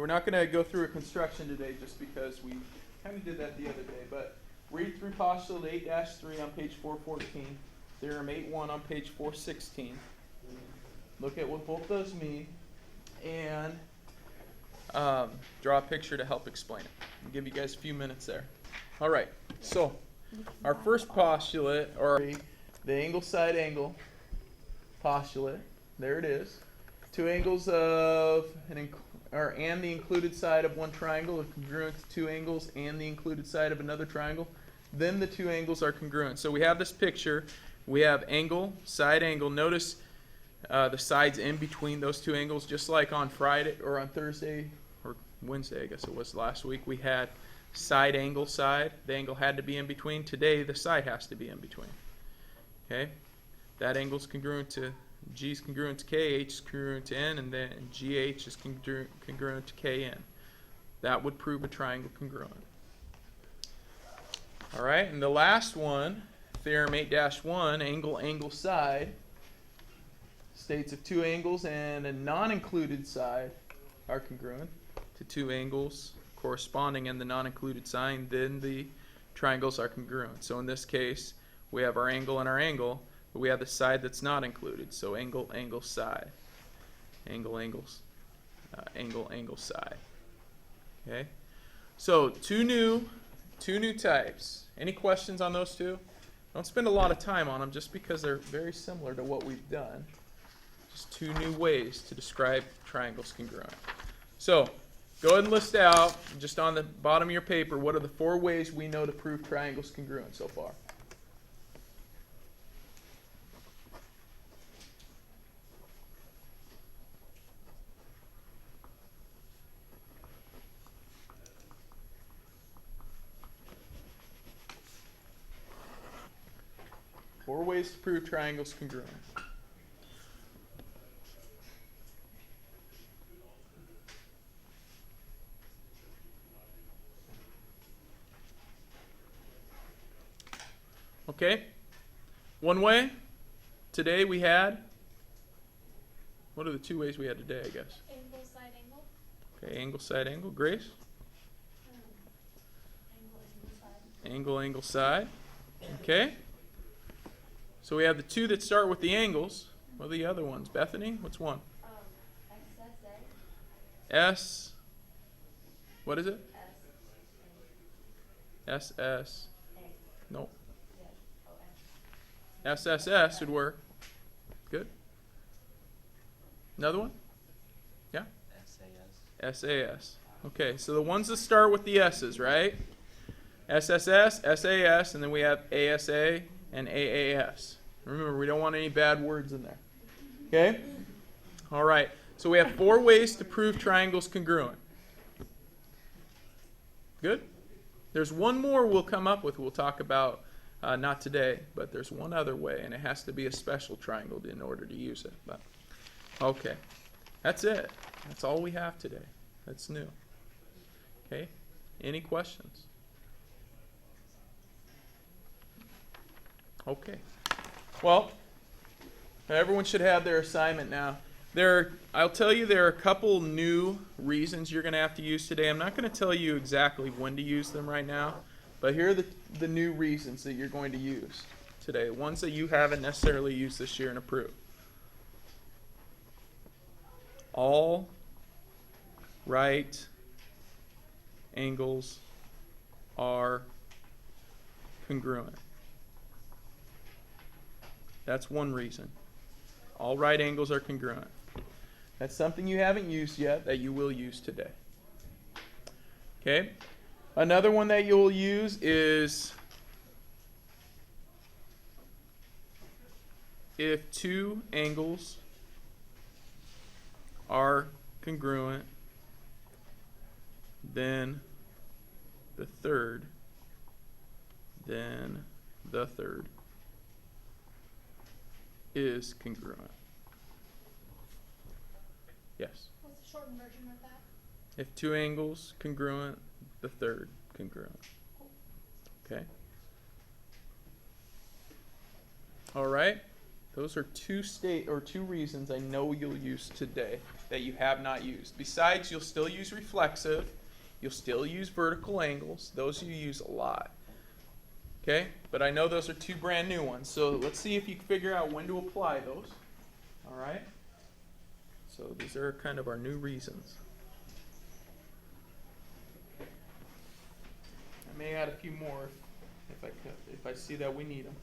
we're not going to go through a construction today just because we kind of did that the other day, but read through postulate 8-3 on page 414, theorem 8-1 on page 416. Look at what both those mean, and draw a picture to help explain it. I'll give you guys a few minutes there. All right, so our first postulate, or the angle side angle postulate, there it is. Two angles of and the included side of one triangle are congruent to two angles and the included side of another triangle. Then the two angles are congruent. So we have this picture. We have angle, side angle. Notice the sides in between those two angles, just like on Friday or on Thursday or Wednesday, I guess it was last week, we had side angle side. The angle had to be in between. Today the side has to be in between. Okay? That angle is congruent to G is congruent to K, H is congruent to N, and then GH is congruent to KN. That would prove a triangle congruent. All right, and the last one, theorem 8-1, angle, angle, side, states if two angles and a non-included side are congruent to two angles corresponding in the non-included side, then the triangles are congruent. So in this case, we have our angle and our angle, but we have the side that's not included. So angle, angle, side. Angle, angles, angle, angle, side. Okay? So two new types. Any questions on those two? Don't spend a lot of time on them just because they're very similar to what we've done. Just two new ways to describe triangles congruent. So go ahead and list out, just on the bottom of your paper, what are the 4 ways we know to prove triangles congruent so far? Four ways to prove triangles congruent. Okay. One way. Today we had. What are the 2 ways we had today, I guess? Angle, side angle. Okay, angle, side angle. Grace? Angle, angle, side. Angle, angle, side. Okay. So we have the 2 that start with the angles. What are the other ones? Bethany, what's one? SSA. S. What is it? S. SS. A. Nope. Yeah. O. S. SSS would work. Good. Another one? Yeah? SAS. SAS. Okay, so the ones that start with the S's, right? SSS, SAS, and then we have ASA and AAS. Remember, we don't want any bad words in there. Okay? All right. So we have 4 ways to prove triangles congruent. Good? There's one more we'll come up with we'll talk about, not today, but there's one other way, and it has to be a special triangle in order to use it. But okay. That's it. That's all we have today. That's new. Okay? Any questions? Okay. Well, everyone should have their assignment now. I'll tell you there are a couple new reasons you're going to have to use today. I'm not going to tell you exactly when to use them right now, but here are the new reasons that you're going to use today, ones that you haven't necessarily used this year and approved. All right angles are congruent. That's one reason. All right angles are congruent. That's something you haven't used yet that you will use today. Okay? Another one that you'll use is if 2 angles are congruent, then the third is congruent. Yes. What's the shortened version of that? If 2 angles congruent, the third congruent. Okay. All right. Those are 2 reasons I know you'll use today. that you have not used. Besides, you'll still use reflexive, you'll still use vertical angles. Those you use a lot. Okay? But I know those are two brand new ones. So let's see if you can figure out when to apply those. All right? So these are kind of our new reasons. I may add a few more if I see that we need them.